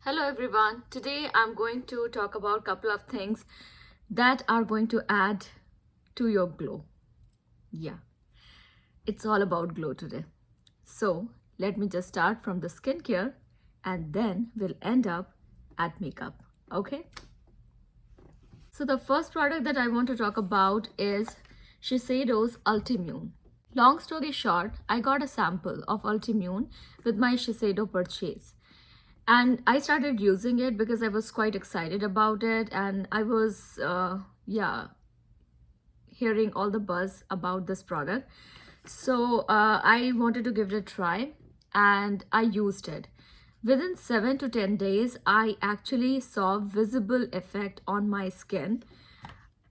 Hello everyone. Today I'm going to talk about a couple of things that are going to add to your glow. Yeah, it's all about glow today. So let me just start from the skincare and then we'll end up at makeup. Okay? So the first product that I want to talk about is Shiseido's Ultimune. Long story short, I got a sample of Ultimune with my Shiseido purchase. And I started using it because I was quite excited about it, and I was hearing all the buzz about this product. So I wanted to give it a try, and I used it. Within 7 to 10 days, I actually saw visible effect on my skin.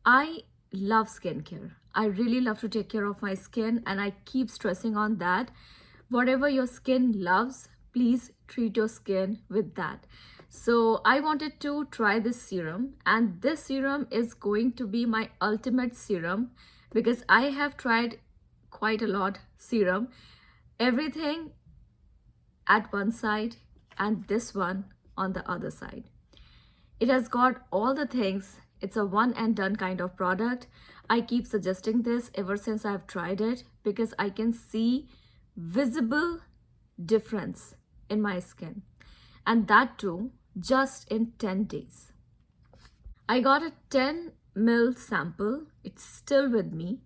I love skincare. I really love to take care of my skin, and I keep stressing on that. Whatever your skin loves, please treat your skin with that. So I wanted to try this serum, and this serum is going to be my ultimate serum because I have tried quite a lot serum. Everything at one side and this one on the other side. It has got all the things. It's a one and done kind of product. I keep suggesting this ever since I've tried it because I can see visible difference in my skin, and that too just in 10 days. I got a 10 ml sample. It's still with me,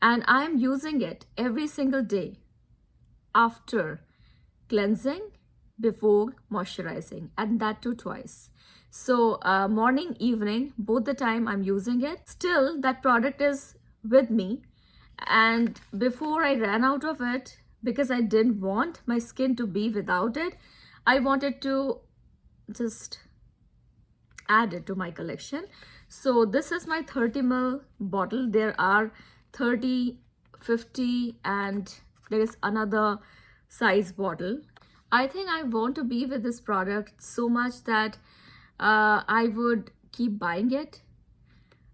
and I'm using it every single day after cleansing, before moisturizing, and that too twice. So morning, evening, both the time I'm using it. Still, that product is with me, and before I ran out of it, because I didn't want my skin to be without it, I wanted to just add it to my collection. So this is my 30 ml bottle. There are 30, 50, and there is another size bottle. I think I want to be with this product so much that I would keep buying it.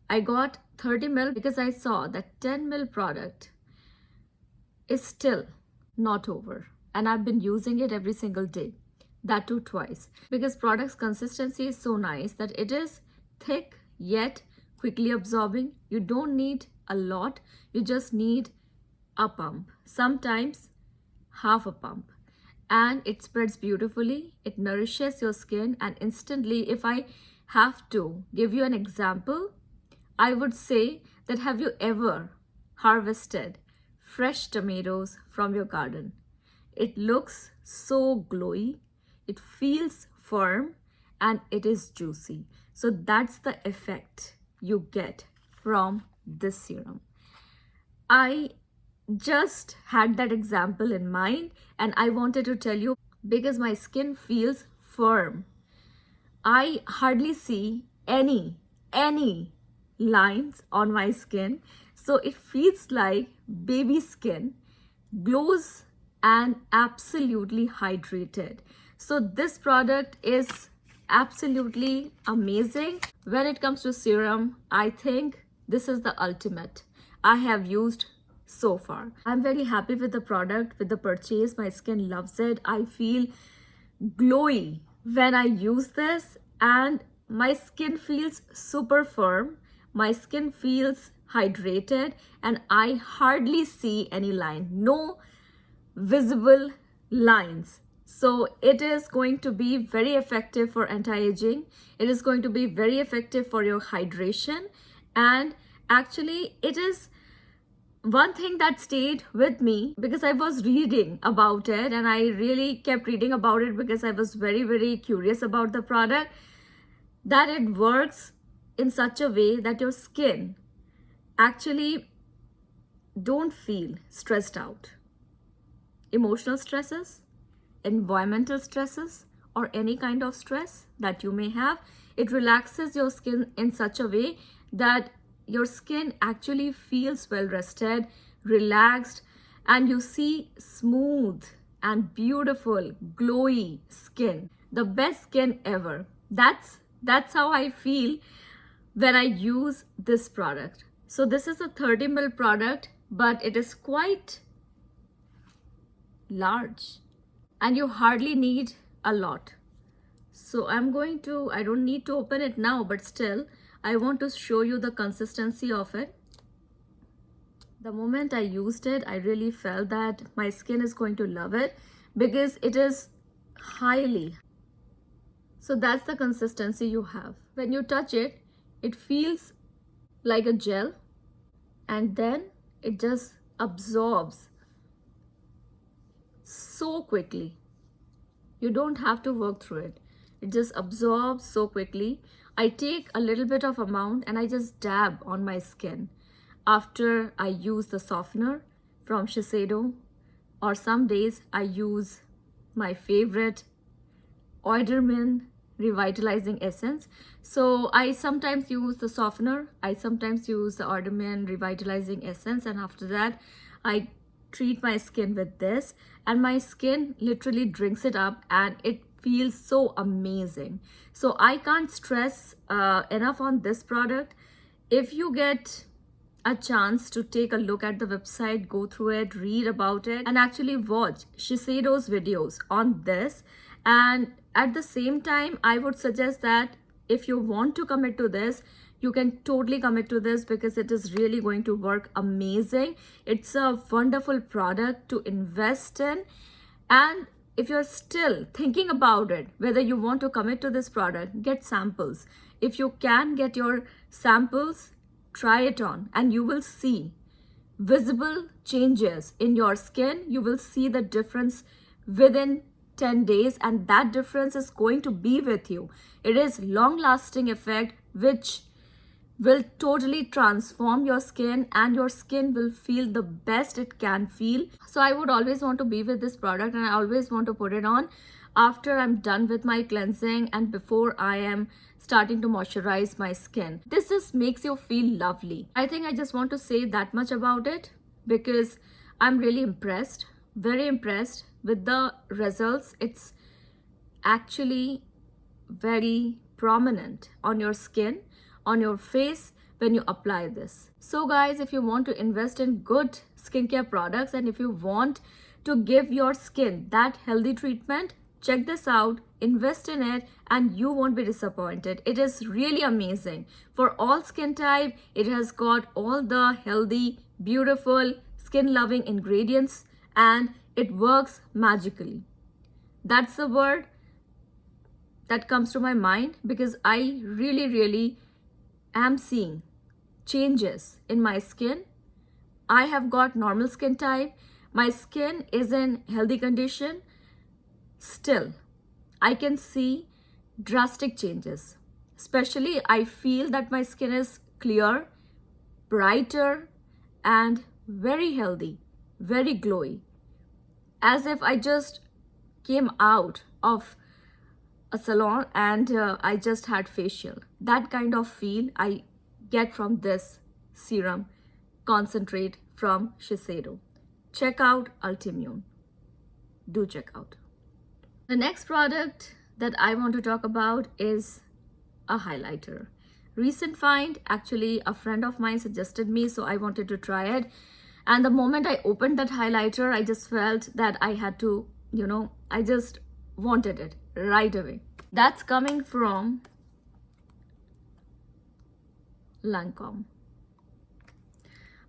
I got 30 ml because I saw that 10 ml product is still not over, and I've been using it every single day, that too twice, because product's consistency is so nice that it is thick yet quickly absorbing. You don't need a lot, you just need a pump, sometimes half a pump, and it spreads beautifully. It nourishes your skin, and instantly, if I have to give you an example, I would say that, have you ever harvested fresh tomatoes from your garden? It looks so glowy, it feels firm, and it is juicy. So that's the effect you get from this serum. I just had that example in mind, and I wanted to tell you because my skin feels firm. I hardly see any lines on my skin, so it feels like baby skin, glows, and absolutely hydrated. So this product is absolutely amazing. When it comes to serum, I think this is the ultimate I have used so far. I'm very happy with the product, with the purchase. My skin loves it. I feel glowy when I use this, and my skin feels super firm. My skin feels hydrated, and I hardly see any line, no visible lines. So it is going to be very effective for anti-aging. It is going to be very effective for your hydration, and actually it is one thing that stayed with me because I was reading about it, and I really kept reading about it because I was very curious about the product, that it works in such a way that your skin actually don't feel stressed out. Emotional stresses, environmental stresses, or any kind of stress that you may have, it relaxes your skin in such a way that your skin actually feels well rested, relaxed, and you see smooth and beautiful, glowy skin. The best skin ever. That's how I feel when I use this product. So this is a 30 ml product, but it is quite large, and you hardly need a lot. So I don't need to open it now, but still, I want to show you the consistency of it. The moment I used it, I really felt that my skin is going to love it because it is highly. So that's the consistency you have. When you touch it, it feels like a gel, and then it just absorbs so quickly. You don't have to work through it. It just absorbs so quickly. I take a little bit of amount and I just dab on my skin after I use the softener from Shiseido, or some days I use my favorite Oiderman Revitalizing Essence. So I sometimes use the softener, I sometimes use the Oiderman Revitalizing Essence, and after that I treat my skin with this, and my skin literally drinks it up and it feels so amazing. So I can't stress enough on this product. If you get a chance to take a look at the website, go through it, read about it, and actually watch Shiseido's videos on this. And at the same time, I would suggest that if you want to commit to this, you can totally commit to this because it is really going to work amazing. It's a wonderful product to invest in. And if you're still thinking about it, whether you want to commit to this product, get samples. If you can get your samples, try it on, and you will see visible changes in your skin. You will see the difference within 10 days, and that difference is going to be with you. It is long lasting effect which will totally transform your skin, and your skin will feel the best it can feel. So I would always want to be with this product, and I always want to put it on after I'm done with my cleansing and before I am starting to moisturize my skin. This just makes you feel lovely. I think I just want to say that much about it because I'm really impressed, very impressed with the results. It's actually very prominent on your skin, on your face when you apply this. So guys, if you want to invest in good skincare products and if you want to give your skin that healthy treatment, check this out, invest in it, and you won't be disappointed. It is really amazing. For all skin type, it has got all the healthy, beautiful, skin-loving ingredients, and it works magically. That's the word that comes to my mind because I really am seeing changes in my skin. I have got normal skin type. My skin is in healthy condition. Still, I can see drastic changes. Especially, I feel that my skin is clear, brighter, and very healthy, very glowy. As if I just came out of a salon and I just had facial. That kind of feel I get from this serum concentrate from Shiseido. Check out Ultimune. Do check out. The next product that I want to talk about is a highlighter. Recent find, actually a friend of mine suggested me, so I wanted to try it. And the moment I opened that highlighter, I just felt that I had to, I just wanted it right away. That's coming from Lancome.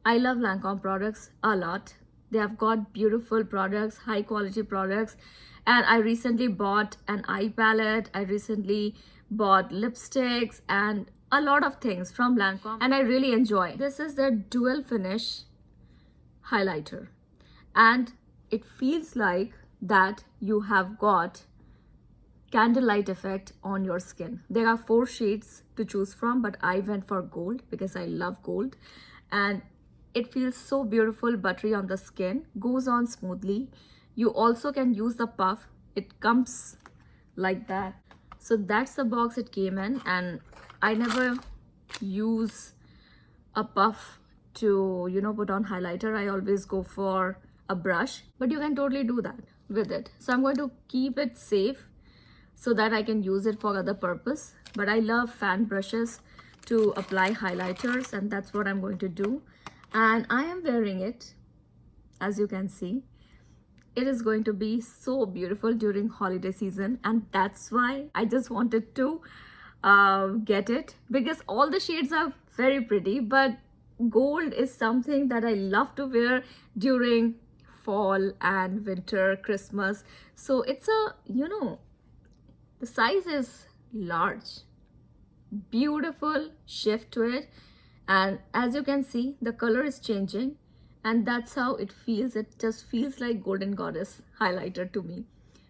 I love Lancome products a lot. They have got beautiful products, high quality products. And I recently bought an eye palette. I recently bought lipsticks and a lot of things from Lancome. And I really enjoy. This is their dual finish highlighter. And it feels like that you have got candlelight effect on your skin. There are 4 shades to choose from, but I went for gold because I love gold. And it feels so beautiful, buttery on the skin, goes on smoothly. You also can use the puff. It comes like that. So that's the box it came in, and I never use a puff to, put on highlighter. I always go for a brush, but you can totally do that with it. So I'm going to keep it safe so that I can use it for other purpose. But I love fan brushes to apply highlighters, and that's what I'm going to do. And I am wearing it, as you can see. it is going to be so beautiful during holiday season, and that's why I just wanted to get it, because all the shades are very pretty, but gold is something that I love to wear during fall and winter, Christmas. So it's a, the size is large, beautiful shift to it, and as you can see the color is changing, and that's how it feels. It just feels like Golden Goddess highlighter to me.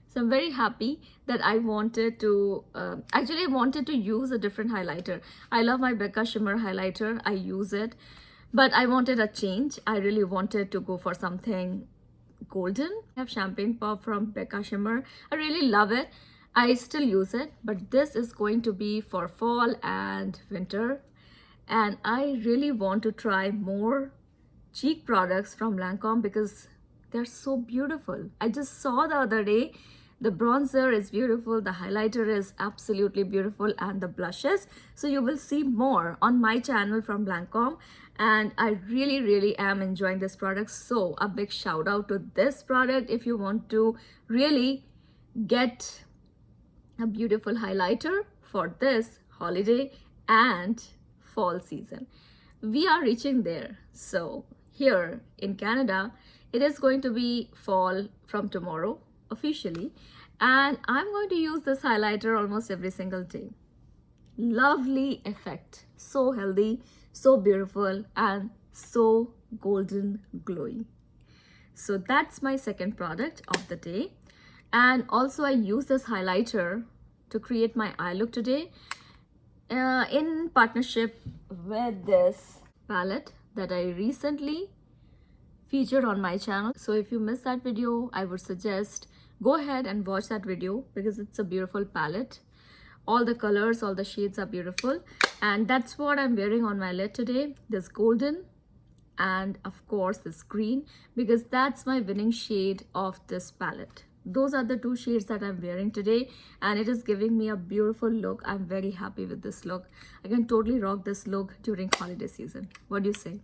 So I'm very happy that I wanted to actually I wanted to use a different highlighter. I love my Becca shimmer highlighter, I use it, but I wanted a change. I really wanted to go for something golden. I have Champagne Pop from Becca shimmer. I really love it. I still use it, but this is going to be for fall and winter, and I really want to try more cheek products from Lancome because they're so beautiful. I just saw the other day, the bronzer is beautiful, the highlighter is absolutely beautiful, and the blushes. So you will see more on my channel from Lancome, and I really am enjoying this product. So a big shout out to this product if you want to really get a beautiful highlighter for this holiday and fall season. We are reaching there. So here in Canada, it is going to be fall from tomorrow officially, and I'm going to use this highlighter almost every single day. Lovely effect, so healthy, so beautiful, and so golden glowy. So that's my second product of the day. And also I use this highlighter to create my eye look today in partnership with this palette that I recently featured on my channel. So if you missed that video, I would suggest go ahead and watch that video because it's a beautiful palette. All the colors, all the shades are beautiful, and that's what I'm wearing on my lid today. This golden and of course this green, because that's my winning shade of this palette. Those are the two shades that I'm wearing today, and it is giving me a beautiful look. I'm very happy with this look. I can totally rock this look during holiday season. What do you say?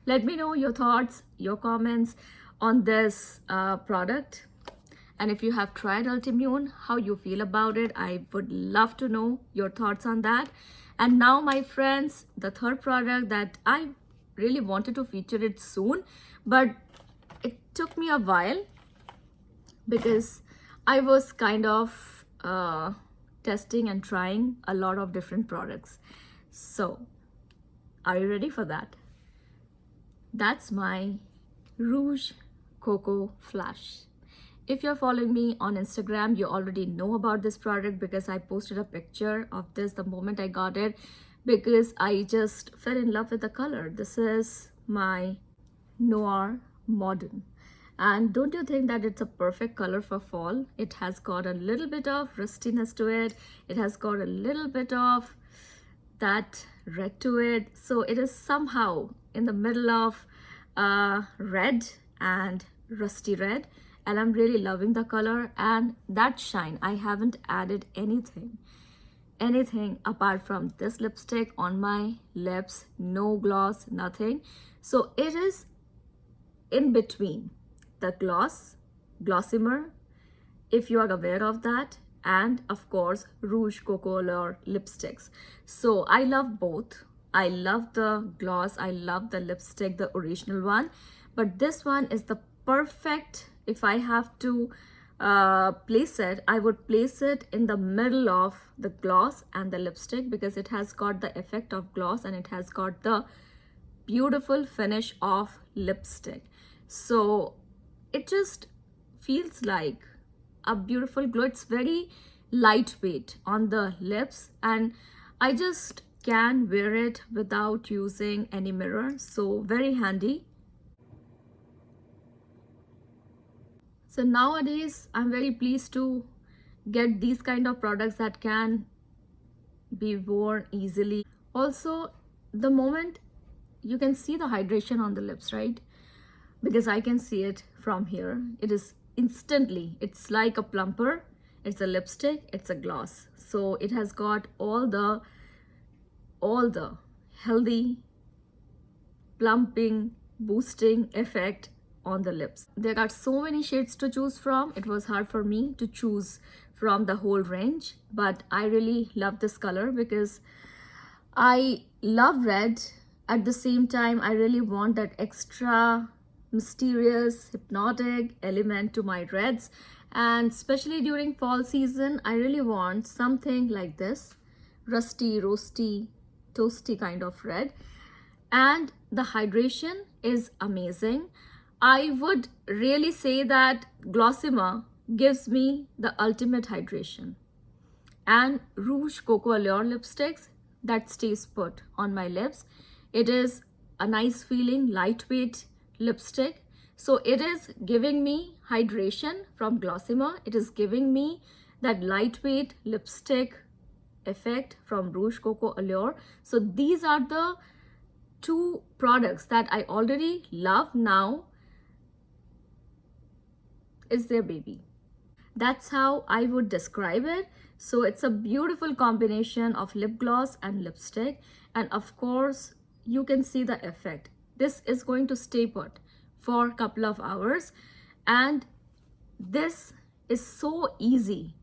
Let me know your thoughts, your comments on this product. And if you have tried Ultimune, how you feel about it, I would love to know your thoughts on that. And now, my friends, the third product that I really wanted to feature it soon, but it took me a while because I was kind of testing and trying a lot of different products. So, are you ready for that? That's my Rouge Coco Flash. If you're following me on Instagram, you already know about this product because I posted a picture of this the moment I got it, because I just fell in love with the color. This is my Noir Modern. And don't you think that it's a perfect color for fall? It has got a little bit of rustiness to it. It has got a little bit of that red to it. So it is somehow in the middle of red and rusty red. And I'm really loving the color and that shine. I haven't added anything apart from this lipstick on my lips. No gloss, nothing. So it is in between the Glossimer, if you are aware of that, and of course Rouge Coco L'Or lipsticks. So I love both. I love the gloss, I love the lipstick, the original one, but this one is the perfect. If I have to place it, I would place it in the middle of the gloss and the lipstick because it has got the effect of gloss and it has got the beautiful finish of lipstick. So it just feels like a beautiful glow. It's very lightweight on the lips and I just can wear it without using any mirror. So very handy. So nowadays, I'm very pleased to get these kind of products that can be worn easily. Also, the moment you can see the hydration on the lips, right? Because I can see it from here. It is instantly, it's like a plumper. It's a lipstick, it's a gloss. So it has got all the healthy, plumping, boosting effect on the lips. There are so many shades to choose from. It was hard for me to choose from the whole range, but I really love this color because I love red. At the same time, I really want that extra mysterious, hypnotic element to my reds. And especially during fall season, I really want something like this, rusty, roasty, toasty kind of red. And the hydration is amazing. I would really say that Glossima gives me the ultimate hydration. And Rouge Coco Allure lipsticks that stays put on my lips. It is a nice feeling, lightweight lipstick. So it is giving me hydration from Glossima. It is giving me that lightweight lipstick effect from Rouge Coco Allure. So these are the two products that I already love. Now is their baby. That's how I would describe it. So it's a beautiful combination of lip gloss and lipstick. And of course, you can see the effect. This is going to stay put for a couple of hours. And this is so easy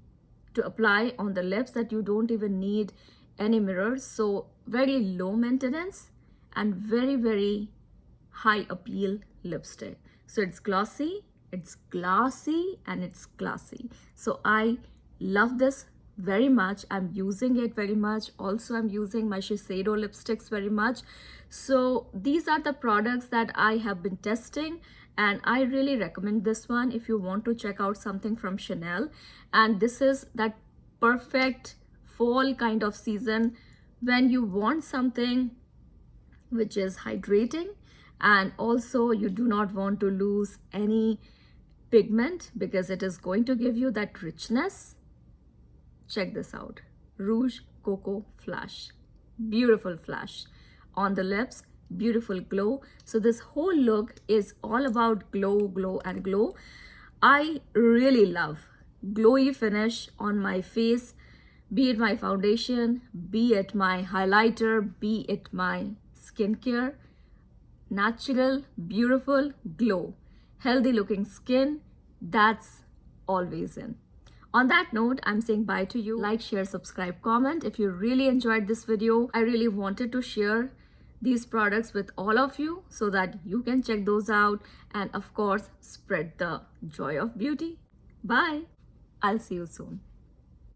to apply on the lips that you don't even need any mirrors. So very low maintenance and very, very high appeal lipstick. So it's glossy, it's glassy, and it's classy. So I love this very much. I'm using it very much. Also, I'm using my Shiseido lipsticks very much. So these are the products that I have been testing, and I really recommend this one if you want to check out something from Chanel. And this is that perfect fall kind of season when you want something which is hydrating, and also you do not want to lose any pigment because it is going to give you that richness. Check this out, Rouge Coco Flash. Beautiful flash on the lips, beautiful glow. So this whole look is all about glow, glow, and glow. I really love glowy finish on my face, be it my foundation, be it my highlighter, be it my skincare. Natural, beautiful glow, healthy looking skin, that's always in. On that note, I'm saying bye to you. Like, share, subscribe, comment. If you really enjoyed this video, I really wanted to share these products with all of you so that you can check those out and of course spread the joy of beauty. Bye. I'll see you soon.